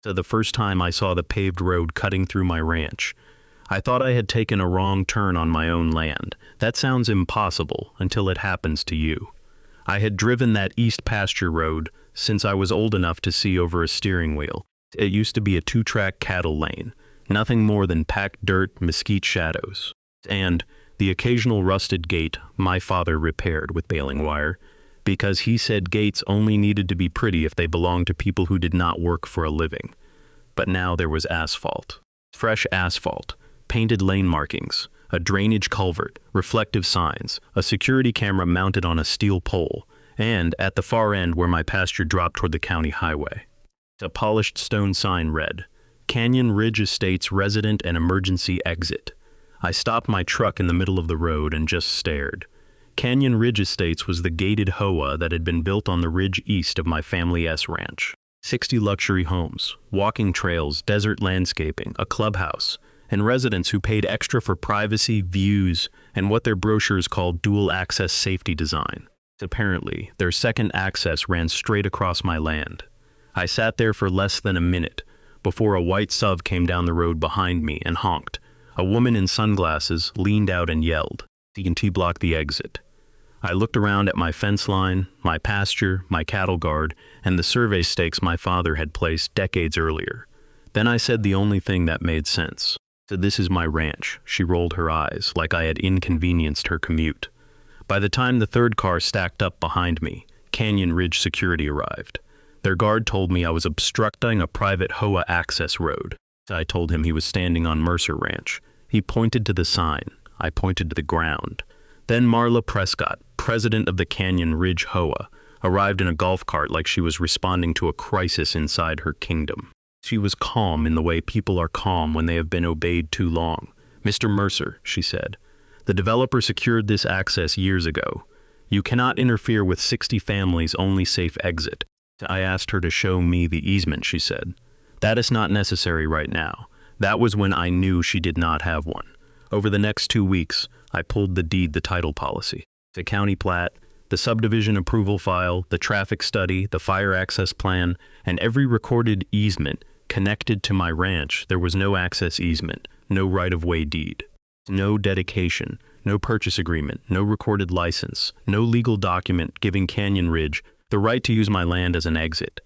The first time I saw the paved road cutting through my ranch, I thought I had taken a wrong turn on my own land. That sounds impossible until it happens to you. I had driven that east pasture road since I was old enough to see over a steering wheel. It used to be a 2-track cattle lane, nothing more than packed dirt, mesquite shadows, and the occasional rusted gate my father repaired with baling wire, because he said gates only needed to be pretty if they belonged to people who did not work for a living. But now there was asphalt. Fresh asphalt, painted lane markings, a drainage culvert, reflective signs, a security camera mounted on a steel pole, and, at the far end where my pasture dropped toward the county highway, a polished stone sign read, "Canyon Ridge Estates Resident and Emergency Exit." I stopped my truck in the middle of the road and just stared. Canyon Ridge Estates was the gated HOA that had been built on the ridge east of my family's ranch. 60 luxury homes, walking trails, desert landscaping, a clubhouse, and residents who paid extra for privacy, views, and what their brochures called dual-access safety design. Apparently, their second access ran straight across my land. I sat there for less than a minute before a white SUV came down the road behind me and honked. A woman in sunglasses leaned out and yelled, "T&T block the exit." I looked around at my fence line, my pasture, my cattle guard, and the survey stakes my father had placed decades earlier. Then I said the only thing that made sense. So "This is my ranch." She rolled her eyes, like I had inconvenienced her commute. By the time the third car stacked up behind me, Canyon Ridge security arrived. Their guard told me I was obstructing a private HOA access road. I told him he was standing on Mercer Ranch. He pointed to the sign. I pointed to the ground. Then Marla Prescott, president of the Canyon Ridge HOA, arrived in a golf cart like she was responding to a crisis inside her kingdom. She was calm in the way people are calm when they have been obeyed too long. "Mr. Mercer," she said, "the developer secured this access years ago. You cannot interfere with 60 families' only safe exit." I asked her to show me the easement, she said. "That is not necessary right now." That was when I knew she did not have one. Over the next 2 weeks, I pulled the title policy, the county plat, the subdivision approval file, the traffic study, the fire access plan, and every recorded easement connected to my ranch. There was no access easement, no right-of-way deed, no dedication, no purchase agreement, no recorded license, no legal document giving Canyon Ridge the right to use my land as an exit.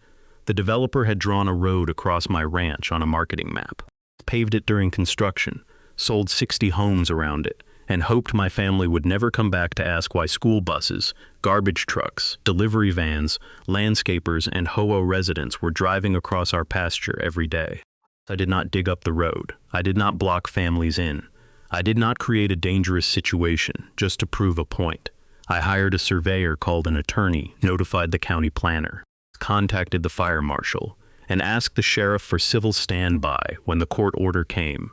The developer had drawn a road across my ranch on a marketing map, paved it during construction, sold 60 homes around it, and hoped my family would never come back to ask why school buses, garbage trucks, delivery vans, landscapers, and HOA residents were driving across our pasture every day. I did not dig up the road. I did not block families in. I did not create a dangerous situation just to prove a point. I hired a surveyor called an attorney, notified the county planner, contacted the fire marshal, and asked the sheriff for civil standby when the court order came.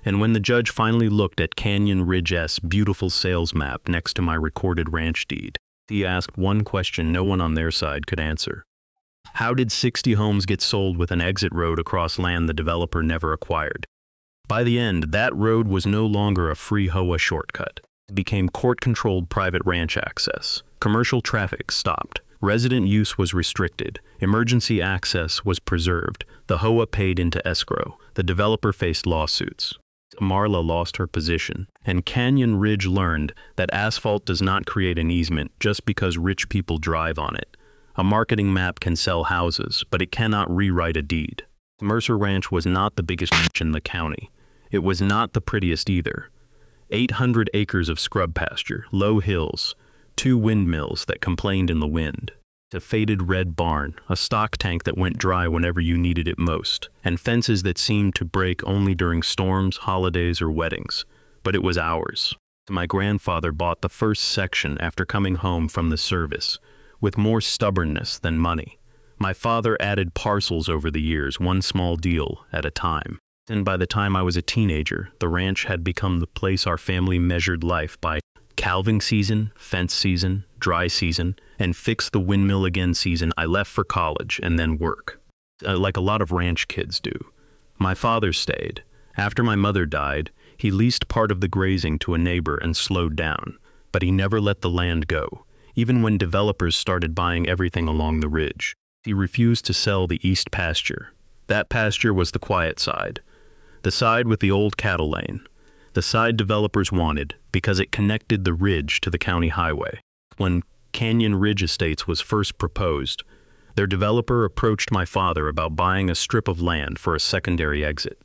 And when the judge finally looked at Canyon Ridge's beautiful sales map next to my recorded ranch deed, he asked one question no one on their side could answer. How did 60 homes get sold with an exit road across land the developer never acquired? By the end, that road was no longer a free HOA shortcut. It became court-controlled private ranch access. Commercial traffic stopped. Resident use was restricted. Emergency access was preserved. The HOA paid into escrow. The developer faced lawsuits. Marla lost her position, and Canyon Ridge learned that asphalt does not create an easement just because rich people drive on it. A marketing map can sell houses, but it cannot rewrite a deed. Mercer Ranch was not the biggest ranch in the county. It was not the prettiest either. 800 acres of scrub pasture, low hills, 2 windmills that complained in the wind, a faded red barn, a stock tank that went dry whenever you needed it most, and fences that seemed to break only during storms, holidays, or weddings. But it was ours. My grandfather bought the first section after coming home from the service, with more stubbornness than money. My father added parcels over the years, one small deal at a time. And by the time I was a teenager, the ranch had become the place our family measured life by calving season, fence season, dry season, and fix the windmill again season. I left for college and then work, like a lot of ranch kids do. My father stayed. After my mother died, he leased part of the grazing to a neighbor and slowed down, but he never let the land go, even when developers started buying everything along the ridge. He refused to sell the east pasture. That pasture was the quiet side, the side with the old cattle lane, the side developers wanted because it connected the ridge to the county highway. When Canyon Ridge Estates was first proposed, their developer approached my father about buying a strip of land for a secondary exit.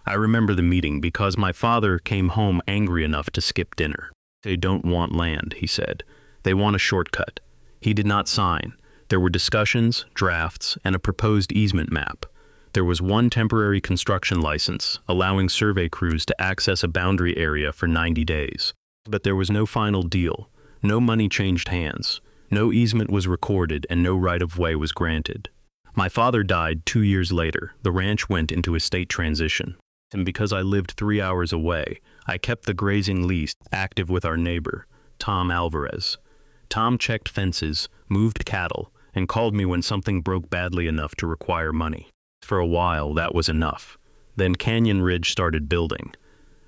I remember the meeting because my father came home angry enough to skip dinner. They don't want land, he said. They want a shortcut. He did not sign. There were discussions, drafts, and a proposed easement map. There was one temporary construction license, allowing survey crews to access a boundary area for 90 days. But there was no final deal. No money changed hands. No easement was recorded, and no right-of-way was granted. My father died 2 years later. The ranch went into estate transition. And because I lived 3 hours away, I kept the grazing lease active with our neighbor, Tom Alvarez. Tom checked fences, moved cattle, and called me when something broke badly enough to require money. For a while, that was enough. Then Canyon Ridge started building.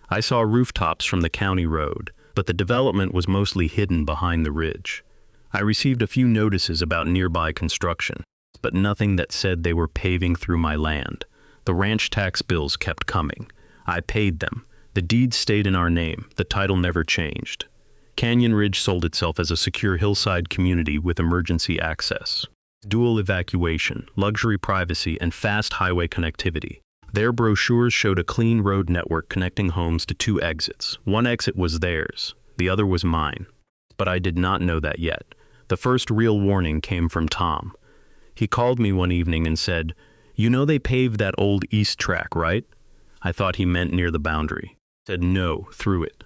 I saw rooftops from the county road, but the development was mostly hidden behind the ridge. I received a few notices about nearby construction, but nothing that said they were paving through my land. The ranch tax bills kept coming. I paid them. The deeds stayed in our name. The title never changed. Canyon Ridge sold itself as a secure hillside community with emergency access, dual evacuation, luxury privacy, and fast highway connectivity. Their brochures showed a clean road network connecting homes to 2 exits. One exit was theirs, the other was mine. But I did not know that yet. The first real warning came from Tom. He called me one evening and said, "You know they paved that old east track, right?" I thought he meant near the boundary. I said no, through it.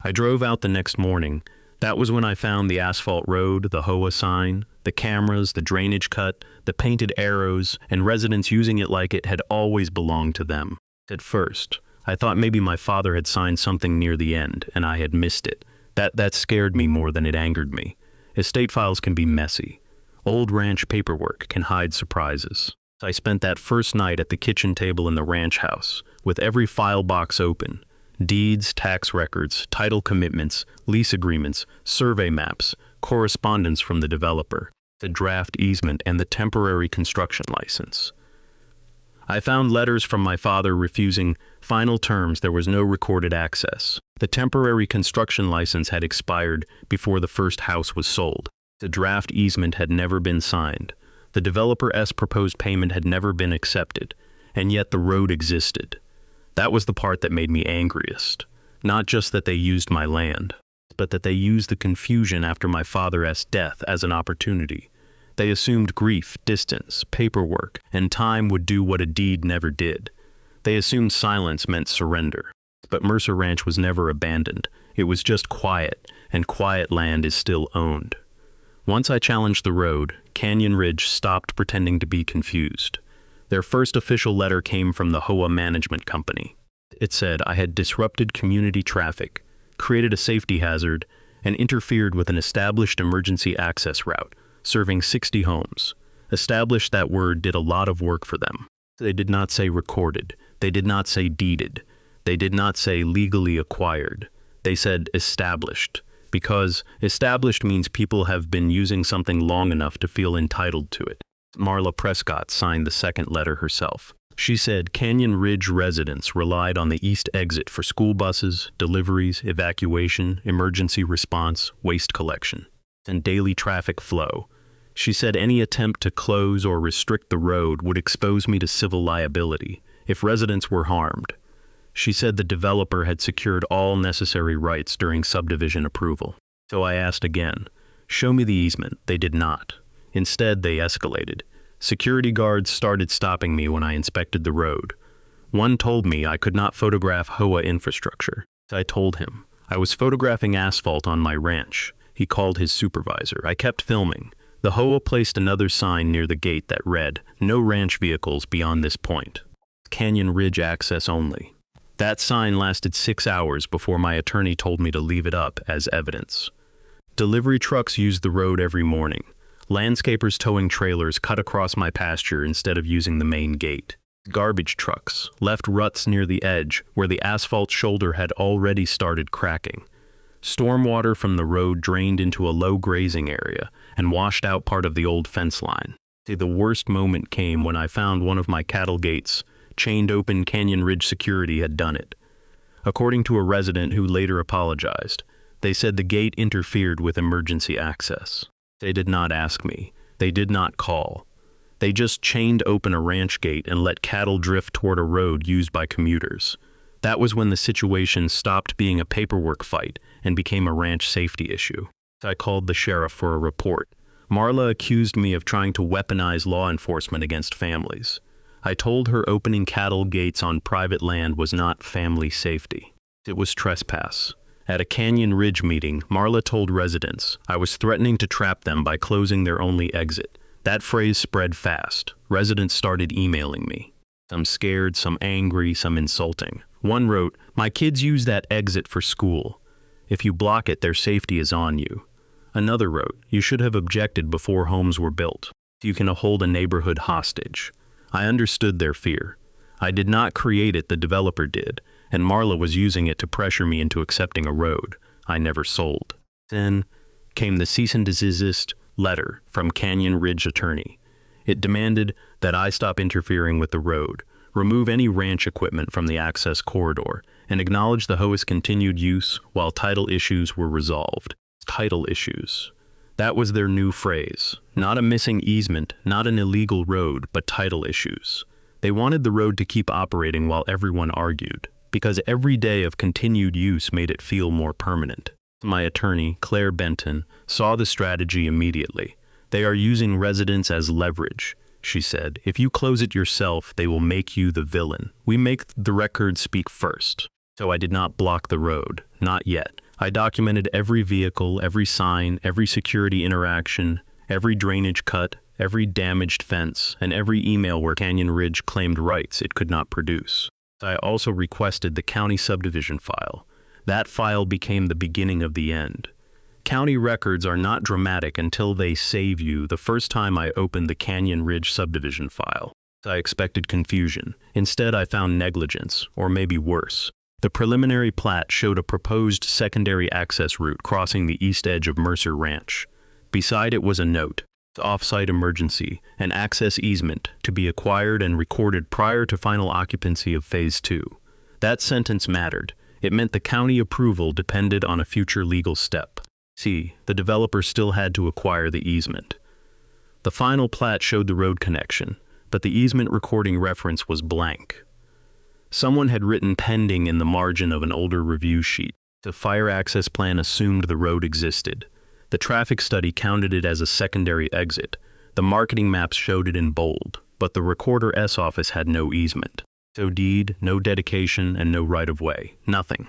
I drove out the next morning. That was when I found the asphalt road, the HOA sign, the cameras, the drainage cut, the painted arrows, and residents using it like it had always belonged to them. At first, I thought maybe my father had signed something near the end, and I had missed it. That scared me more than it angered me. Estate files can be messy. Old ranch paperwork can hide surprises. I spent that first night at the kitchen table in the ranch house, with every file box open. Deeds, tax records, title commitments, lease agreements, survey maps, correspondence from the developer, the draft easement, and the temporary construction license. I found letters from my father refusing final terms. There was no recorded access. The temporary construction license had expired before the first house was sold. The draft easement had never been signed. The developer's proposed payment had never been accepted, and yet the road existed. That was the part that made me angriest. Not just that they used my land, but that they used the confusion after my father's death as an opportunity. They assumed grief, distance, paperwork, and time would do what a deed never did. They assumed silence meant surrender. But Mercer Ranch was never abandoned. It was just quiet, and quiet land is still owned. Once I challenged the road, Canyon Ridge stopped pretending to be confused. Their first official letter came from the HOA management company. It said I had disrupted community traffic, created a safety hazard, and interfered with an established emergency access route, serving 60 homes. Established, that word did a lot of work for them. They did not say recorded. They did not say deeded. They did not say legally acquired. They said established, because established means people have been using something long enough to feel entitled to it. Marla Prescott signed the second letter herself. She said Canyon Ridge residents relied on the east exit for school buses, deliveries, evacuation, emergency response, waste collection, and daily traffic flow. She said any attempt to close or restrict the road would expose me to civil liability if residents were harmed. She said the developer had secured all necessary rights during subdivision approval. So I asked again, show me the easement. They did not. Instead, they escalated. Security guards started stopping me when I inspected the road. One told me I could not photograph HOA infrastructure. I told him I was photographing asphalt on my ranch. He called his supervisor. I kept filming. The HOA placed another sign near the gate that read, "No ranch vehicles beyond this point. Canyon Ridge access only." That sign lasted 6 hours before my attorney told me to leave it up as evidence. Delivery trucks used the road every morning. Landscapers towing trailers cut across my pasture instead of using the main gate. Garbage trucks left ruts near the edge where the asphalt shoulder had already started cracking. Stormwater from the road drained into a low grazing area and washed out part of the old fence line. See, the worst moment came when I found one of my cattle gates, chained open. Canyon Ridge security had done it. According to a resident who later apologized, they said the gate interfered with emergency access. They did not ask me. They did not call. They just chained open a ranch gate and let cattle drift toward a road used by commuters. That was when the situation stopped being a paperwork fight and became a ranch safety issue. I called the sheriff for a report. Marla accused me of trying to weaponize law enforcement against families. I told her opening cattle gates on private land was not family safety. It was trespass. At a Canyon Ridge meeting, Marla told residents I was threatening to trap them by closing their only exit. That phrase spread fast. Residents started emailing me. Some scared, some angry, some insulting. One wrote, "My kids use that exit for school. If you block it, their safety is on you." Another wrote, "You should have objected before homes were built. You can hold a neighborhood hostage." I understood their fear. I did not create it, the developer did, and Marla was using it to pressure me into accepting a road I never sold. Then came the cease and desist letter from Canyon Ridge attorney. It demanded that I stop interfering with the road, remove any ranch equipment from the access corridor, and acknowledge the HOA's continued use while title issues were resolved. Title issues. That was their new phrase. Not a missing easement, not an illegal road, but title issues. They wanted the road to keep operating while everyone argued, because every day of continued use made it feel more permanent. My attorney, Claire Benton, saw the strategy immediately. "They are using residents as leverage," she said. "If you close it yourself, they will make you the villain. We make the record speak first." So I did not block the road. Not yet. I documented every vehicle, every sign, every security interaction, every drainage cut, every damaged fence, and every email where Canyon Ridge claimed rights it could not produce. I also requested the county subdivision file. That file became the beginning of the end. County records are not dramatic until they save you. The first time I opened the Canyon Ridge subdivision file, I expected confusion. Instead, I found negligence, or maybe worse. The preliminary plat showed a proposed secondary access route crossing the east edge of Mercer Ranch. Beside it was a note, "Off-site emergency, an access easement to be acquired and recorded prior to final occupancy of Phase 2. That sentence mattered. It meant the county approval depended on a future legal step. See, the developer still had to acquire the easement. The final plat showed the road connection, but the easement recording reference was blank. Someone had written pending in the margin of an older review sheet. The fire access plan assumed the road existed. The traffic study counted it as a secondary exit. The marketing maps showed it in bold, but the Recorder S office had no easement. No deed, no dedication, and no right-of-way. Nothing.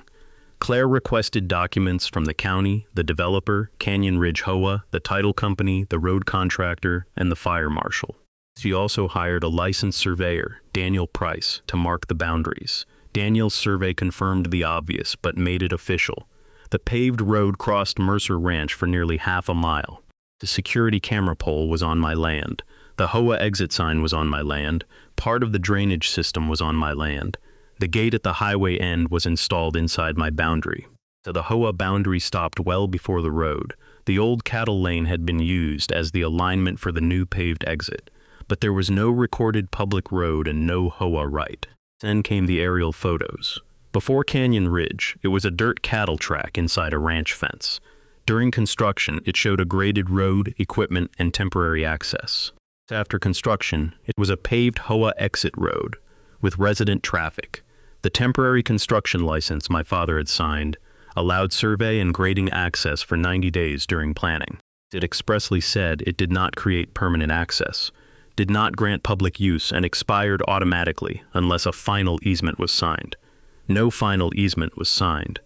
Claire requested documents from the county, the developer, Canyon Ridge HOA, the title company, the road contractor, and the fire marshal. She also hired a licensed surveyor, Daniel Price, to mark the boundaries. Daniel's survey confirmed the obvious, but made it official. The paved road crossed Mercer Ranch for nearly half a mile. The security camera pole was on my land. The HOA exit sign was on my land. Part of the drainage system was on my land. The gate at the highway end was installed inside my boundary. So the HOA boundary stopped well before the road. The old cattle lane had been used as the alignment for the new paved exit, but there was no recorded public road and no HOA right. Then came the aerial photos. Before Canyon Ridge, it was a dirt cattle track inside a ranch fence. During construction, it showed a graded road, equipment, and temporary access. After construction, it was a paved HOA exit road with resident traffic. The temporary construction license my father had signed allowed survey and grading access for 90 days during planning. It expressly said it did not create permanent access, did not grant public use, and expired automatically unless a final easement was signed. No final easement was signed.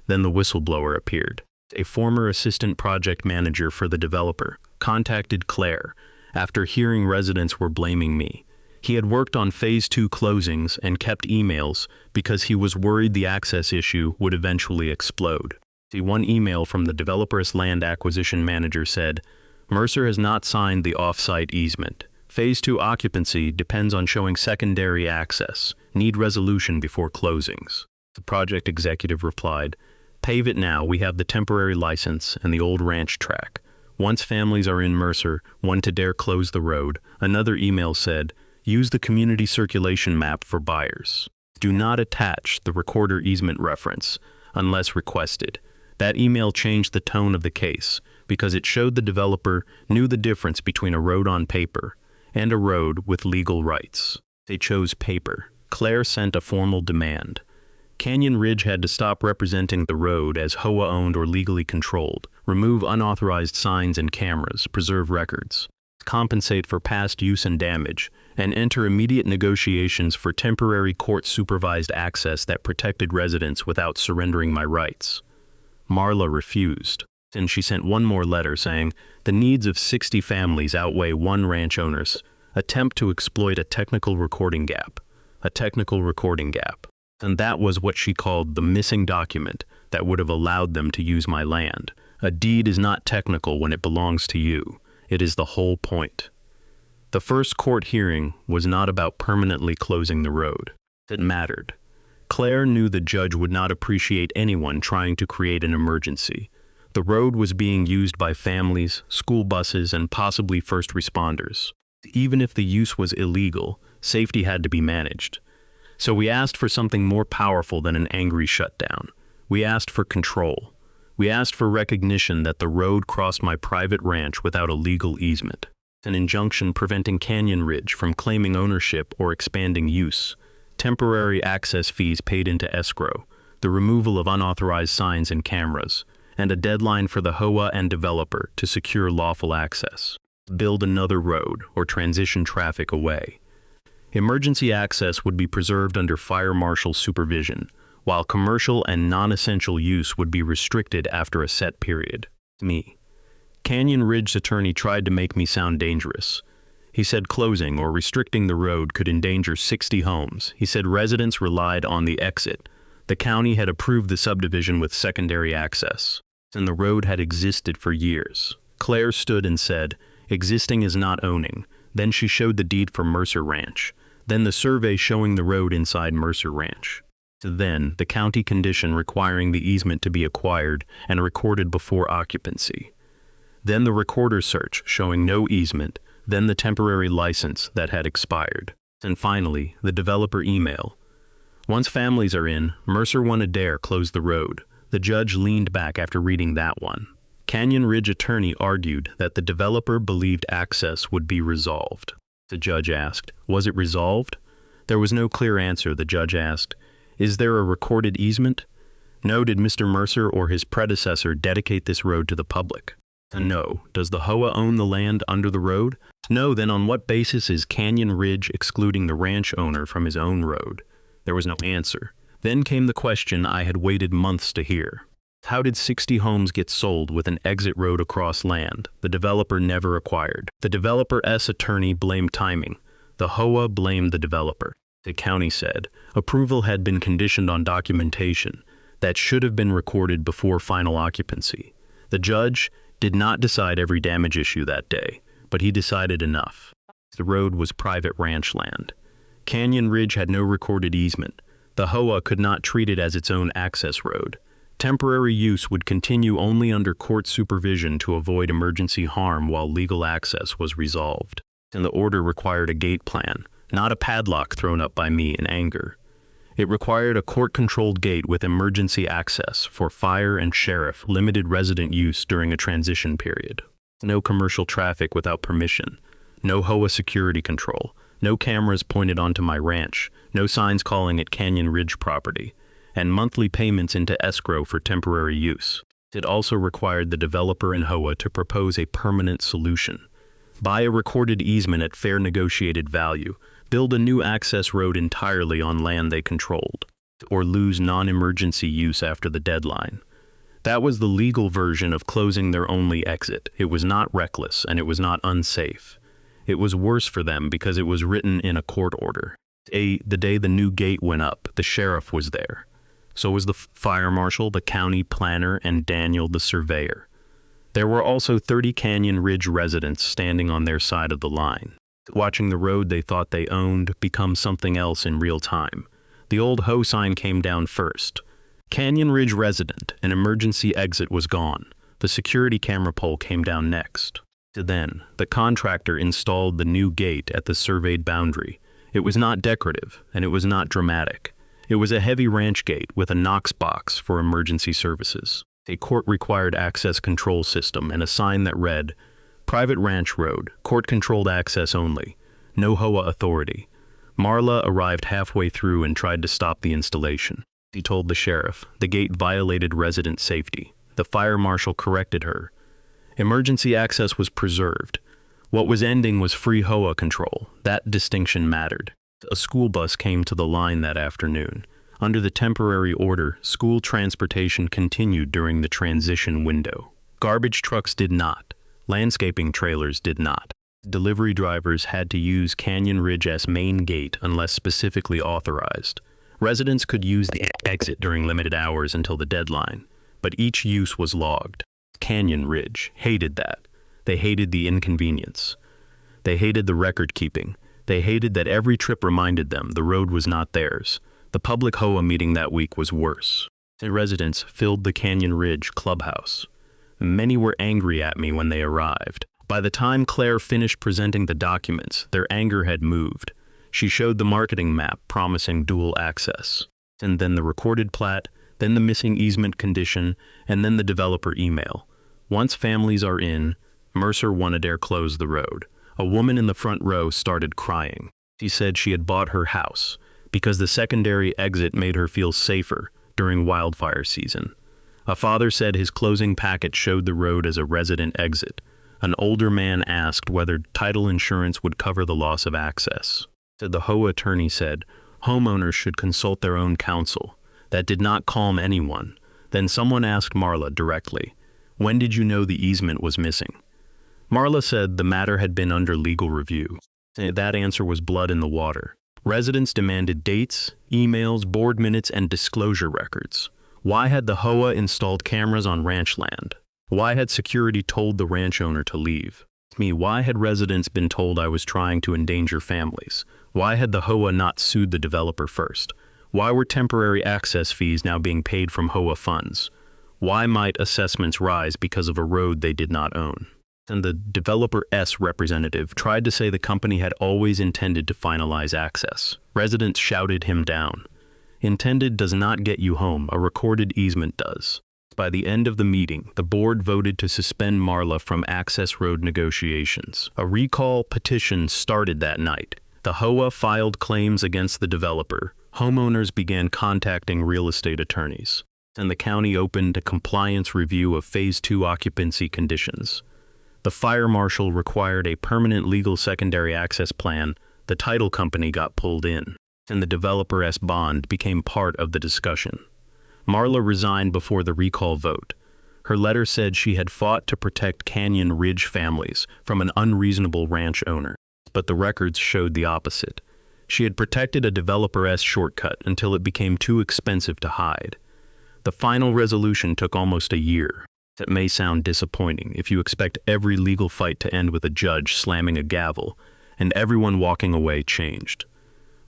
Then the whistleblower appeared. A former assistant project manager for the developer contacted Claire after hearing residents were blaming me. He had worked on Phase 2 closings and kept emails because he was worried the access issue would eventually explode. One email from the developer's land acquisition manager said, "Mercer has not signed the off-site easement. Phase 2 occupancy depends on showing secondary access. Need resolution before closings." The project executive replied, "Pave it now. We have the temporary license and the old ranch track. Once families are in Mercer, one to dare close the road. Another email said, use the community circulation map for buyers. Do not attach the recorder easement reference unless requested. That email changed the tone of the case because it showed the developer knew the difference between a road on paper and a road with legal rights. They chose paper. Claire sent a formal demand. Canyon Ridge had to stop representing the road as HOA owned or legally controlled, remove unauthorized signs and cameras, preserve records, compensate for past use and damage, and enter immediate negotiations for temporary court-supervised access that protected residents without surrendering my rights. Marla refused, and she sent one more letter saying, the needs of 60 families outweigh one ranch owner's attempt to exploit a technical recording gap. And that was what she called the missing document that would have allowed them to use my land. A deed is not technical when it belongs to you. It is the whole point. The first court hearing was not about permanently closing the road. It mattered. Claire knew the judge would not appreciate anyone trying to create an emergency. The road was being used by families, school buses, and possibly first responders. Even if the use was illegal, safety had to be managed. So we asked for something more powerful than an angry shutdown. We asked for control. We asked for recognition that the road crossed my private ranch without a legal easement. An injunction preventing Canyon Ridge from claiming ownership or expanding use. Temporary access fees paid into escrow. The removal of unauthorized signs and cameras. And a deadline for the HOA and developer to secure lawful access. Build another road or transition traffic away. Emergency access would be preserved under fire marshal supervision, while commercial and non-essential use would be restricted after a set period. Canyon Ridge's attorney tried to make me sound dangerous. He said closing or restricting the road could endanger 60 homes. He said residents relied on the exit. The county had approved the subdivision with secondary access, and the road had existed for years. Claire stood and said, existing is not owning. Then she showed the deed for Mercer Ranch. Then the survey showing the road inside Mercer Ranch. Then the county condition requiring the easement to be acquired and recorded before occupancy. Then the recorder search showing no easement. Then the temporary license that had expired. And finally, the developer email. Once families are in, Mercer won a dare close the road. The judge leaned back after reading that one. Canyon Ridge attorney argued that the developer believed access would be resolved. The judge asked, was it resolved? There was no clear answer. The judge asked, is there a recorded easement? No. Did Mr. Mercer or his predecessor dedicate this road to the public? No. Does the HOA own the land under the road? No. Then on what basis is Canyon Ridge excluding the ranch owner from his own road? There was no answer. Then came the question I had waited months to hear. How did 60 homes get sold with an exit road across land the developer never acquired? The developer's attorney blamed timing. The HOA blamed the developer. The county said approval had been conditioned on documentation that should have been recorded before final occupancy. The judge did not decide every damage issue that day, but he decided enough. The road was private ranch land. Canyon Ridge had no recorded easement. The HOA could not treat it as its own access road. Temporary use would continue only under court supervision to avoid emergency harm while legal access was resolved. And the order required a gate plan, not a padlock thrown up by me in anger. It required a court-controlled gate with emergency access for fire and sheriff, limited resident use during a transition period. No commercial traffic without permission. No HOA security control. No cameras pointed onto my ranch. No signs calling it Canyon Ridge property. And monthly payments into escrow for temporary use. It also required the developer and HOA to propose a permanent solution. Buy a recorded easement at fair negotiated value, build a new access road entirely on land they controlled, or lose non-emergency use after the deadline. That was the legal version of closing their only exit. It was not reckless and it was not unsafe. It was worse for them because it was written in a court order. The day the new gate went up, the sheriff was there. So was the fire marshal, the county planner, and Daniel the surveyor. There were also 30 Canyon Ridge residents standing on their side of the line, watching the road they thought they owned become something else in real time. The old HO sign came down first. Canyon Ridge resident, an emergency exit was gone. The security camera pole came down next. Then, the contractor installed the new gate at the surveyed boundary. It was not decorative, and it was not dramatic. It was a heavy ranch gate with a Knox box for emergency services, a court-required access control system, and a sign that read, "Private Ranch Road, court-controlled access only. No HOA authority." Marla arrived halfway through and tried to stop the installation. She told the sheriff the gate violated resident safety. The fire marshal corrected her. Emergency access was preserved. What was ending was free HOA control. That distinction mattered. A school bus came to the line that afternoon. Under the temporary order, school transportation continued during the transition window. Garbage trucks did not. Landscaping trailers did not. Delivery drivers had to use Canyon Ridge's main gate unless specifically authorized. Residents could use the exit during limited hours until the deadline, but each use was logged. Canyon Ridge hated that. They hated the inconvenience. They hated the record keeping. They hated that every trip reminded them the road was not theirs. The public HOA meeting that week was worse. The residents filled the Canyon Ridge clubhouse. Many were angry at me when they arrived. By the time Claire finished presenting the documents, their anger had moved. She showed the marketing map promising dual access, and then the recorded plat, then the missing easement condition, and then the developer email. Once families are in, Mercer wanted to close the road. A woman in the front row started crying. She said she had bought her house because the secondary exit made her feel safer during wildfire season. A father said his closing packet showed the road as a resident exit. An older man asked whether title insurance would cover the loss of access. The HOA attorney said, homeowners should consult their own counsel. That did not calm anyone. Then someone asked Marla directly, when did you know the easement was missing? Marla said the matter had been under legal review. That answer was blood in the water. Residents demanded dates, emails, board minutes, and disclosure records. Why had the HOA installed cameras on ranch land? Why had security told the ranch owner to leave? Why had residents been told I was trying to endanger families? Why had the HOA not sued the developer first? Why were temporary access fees now being paid from HOA funds? Why might assessments rise because of a road they did not own? And the developer's representative tried to say the company had always intended to finalize access. Residents shouted him down. Intended does not get you home, a recorded easement does. By the end of the meeting, the board voted to suspend Marla from access road negotiations. A recall petition started that night. The HOA filed claims against the developer. Homeowners began contacting real estate attorneys, and the county opened a compliance review of Phase 2 occupancy conditions. The fire marshal required a permanent legal secondary access plan. The title company got pulled in, and the developer's bond became part of the discussion. Marla resigned before the recall vote. Her letter said she had fought to protect Canyon Ridge families from an unreasonable ranch owner, but the records showed the opposite. She had protected a developer's shortcut until it became too expensive to hide. The final resolution took almost a year. That may sound disappointing if you expect every legal fight to end with a judge slamming a gavel and everyone walking away changed.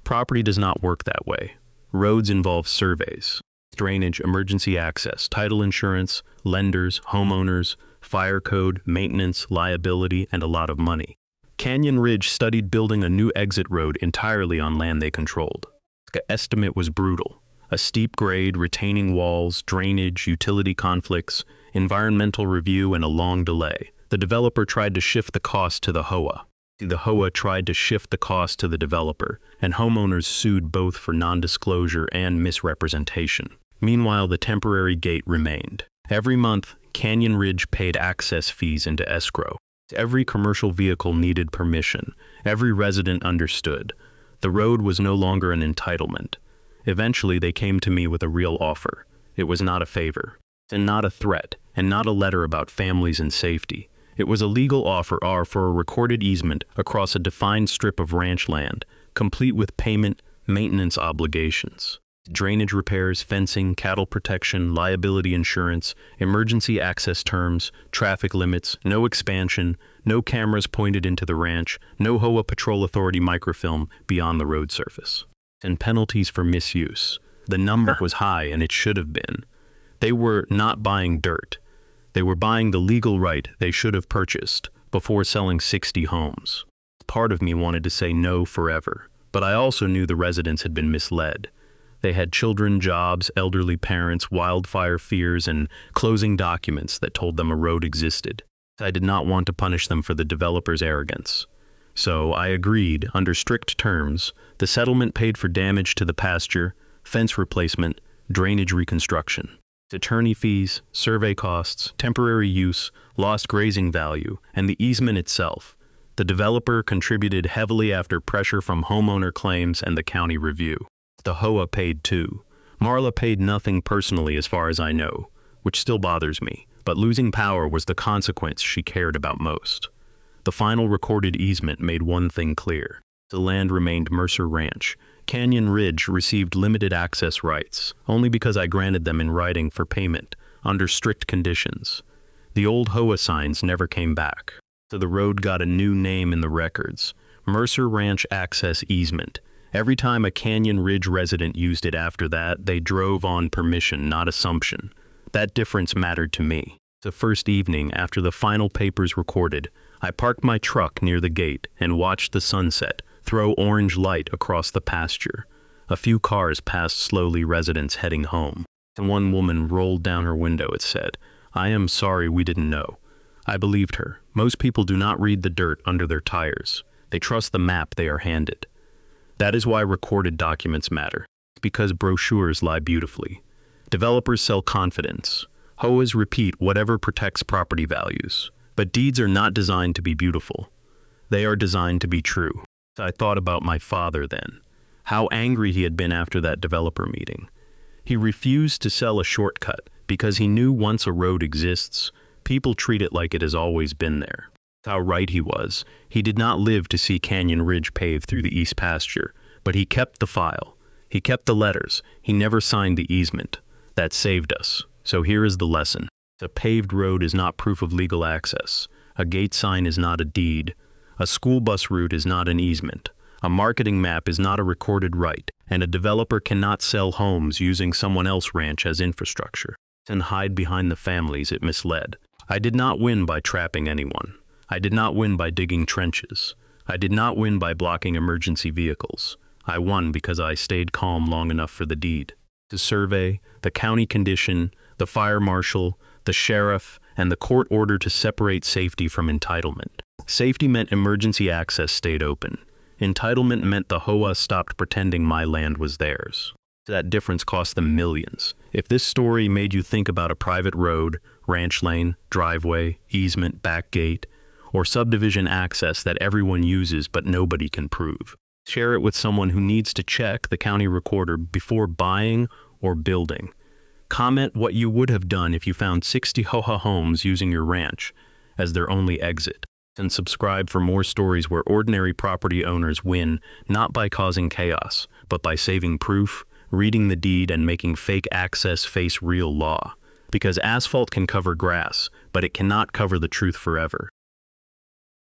Property does not work that way. Roads involve surveys, drainage, emergency access, title insurance, lenders, homeowners, fire code, maintenance, liability, and a lot of money. Canyon Ridge studied building a new exit road entirely on land they controlled. The estimate was brutal. A steep grade, retaining walls, drainage, utility conflicts, environmental review, and a long delay. The developer tried to shift the cost to the HOA. The HOA tried to shift the cost to the developer, and homeowners sued both for non-disclosure and misrepresentation. Meanwhile, the temporary gate remained. Every month, Canyon Ridge paid access fees into escrow. Every commercial vehicle needed permission. Every resident understood. The road was no longer an entitlement. Eventually, they came to me with a real offer. It was not a favor, and not a threat, and not a letter about families and safety. It was a legal offer for a recorded easement across a defined strip of ranch land, complete with payment, maintenance obligations, drainage repairs, fencing, cattle protection, liability insurance, emergency access terms, traffic limits, no expansion, no cameras pointed into the ranch, no HOA Patrol Authority microfilm beyond the road surface, and penalties for misuse. The number was high, and it should have been. They were not buying dirt. They were buying the legal right they should have purchased before selling 60 homes. Part of me wanted to say no forever, but I also knew the residents had been misled. They had children, jobs, elderly parents, wildfire fears, and closing documents that told them a road existed. I did not want to punish them for the developer's arrogance. So I agreed, under strict terms. The settlement paid for damage to the pasture, fence replacement, drainage reconstruction. Attorney fees, survey costs, temporary use, lost grazing value, and the easement itself. The developer contributed heavily after pressure from homeowner claims and the county review. The HOA paid too. Marla paid nothing personally as far as I know, which still bothers me, but losing power was the consequence she cared about most. The final recorded easement made one thing clear. The land remained Mercer Ranch. Canyon Ridge received limited access rights, only because I granted them in writing for payment, under strict conditions. The old HOA signs never came back, so the road got a new name in the records, Mercer Ranch Access Easement. Every time a Canyon Ridge resident used it after that, they drove on permission, not assumption. That difference mattered to me. The first evening, after the final papers recorded, I parked my truck near the gate and watched the sunset throw orange light across the pasture. A few cars passed slowly, residents heading home. And one woman rolled down her window. It said, "I am sorry we didn't know." I believed her. Most people do not read the dirt under their tires. They trust the map they are handed. That is why recorded documents matter, because brochures lie beautifully. Developers sell confidence. HOAs repeat whatever protects property values. But deeds are not designed to be beautiful. They are designed to be true. I thought about my father then. How angry he had been after that developer meeting. He refused to sell a shortcut because he knew once a road exists, people treat it like it has always been there. How right he was. He did not live to see Canyon Ridge paved through the east pasture, but he kept the file. He kept the letters. He never signed the easement. That saved us. So here is the lesson. A paved road is not proof of legal access. A gate sign is not a deed. A school bus route is not an easement. A marketing map is not a recorded right, and a developer cannot sell homes using someone else's ranch as infrastructure and hide behind the families it misled. I did not win by trapping anyone. I did not win by digging trenches. I did not win by blocking emergency vehicles. I won because I stayed calm long enough for the deed. The survey, the county condition, the fire marshal, the sheriff, and the court order to separate safety from entitlement. Safety meant emergency access stayed open. Entitlement meant the HOA stopped pretending my land was theirs. That difference cost them millions. If this story made you think about a private road, ranch lane, driveway, easement, back gate, or subdivision access that everyone uses but nobody can prove, share it with someone who needs to check the county recorder before buying or building. Comment what you would have done if you found 60 HOA homes using your ranch as their only exit. And subscribe for more stories where ordinary property owners win not by causing chaos, but by saving proof, reading the deed, and making fake access face real law. Because asphalt can cover grass, but it cannot cover the truth forever.